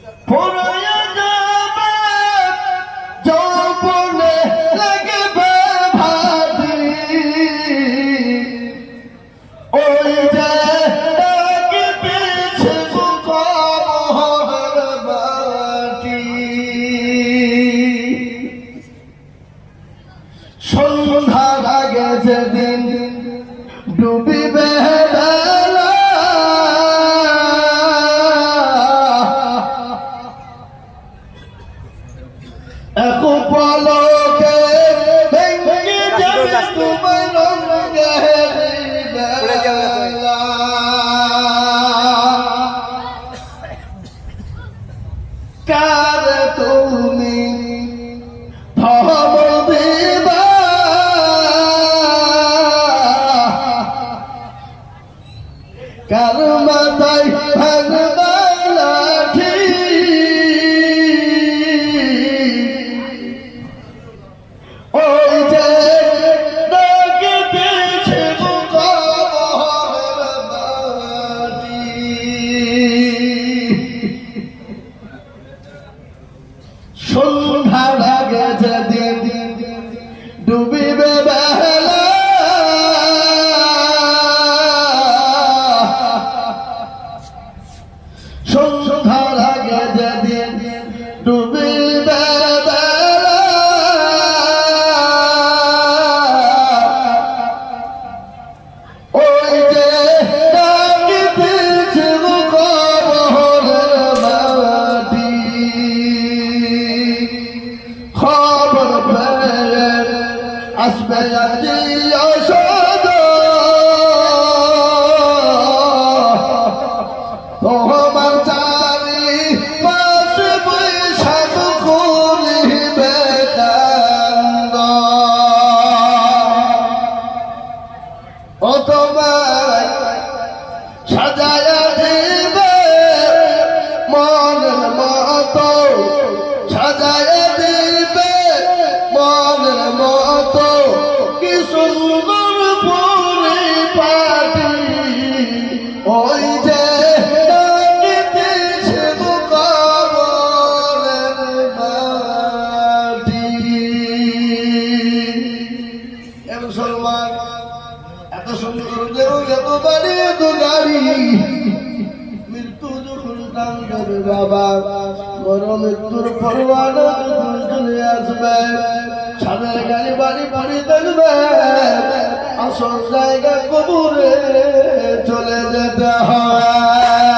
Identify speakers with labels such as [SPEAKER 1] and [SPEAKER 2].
[SPEAKER 1] ফুরাইয়া যাবে যৌবনে লাগবে ভাটি ওই যে পিছে কবর মাটি সন্ধ্যার আগে যেদিন ডুবিবে এক পলকে ভেঙে যাবে তোমার রঙের বেলা কার তুমি ধমল দিবা কার মাথায় ভাঙবা লাঠি ওই যে ডাকে পেছে কবরের মাটি সন্ধ্যার আগে যেদিন ডুবিবে বেলা সন্ধ্যার আগে যেদিন ডুবিবে ওই যে ডাকে পেছে কবরের মাটি খবর পেয়ে আসবে আত্মীয় তোমার চারি পাশে বৈশাখ করিবে কান্দ ও তোমার সাজায়া দিবে মনের মতো সাজায়া দিবে মনের মতো কি সুন্দর পরিপাটি ওই যে এত সুন্দর এত বাড়ি এত গাড়ি মৃত্যু যখন টান দেবে বাবা বড় মৃত্যুর পরোয়ানা যখন চলে আসবে সাদের গাড়ি বাড়ি বাড়ি দেখবে আসল জায়গা কবরে চলে যেতে হয়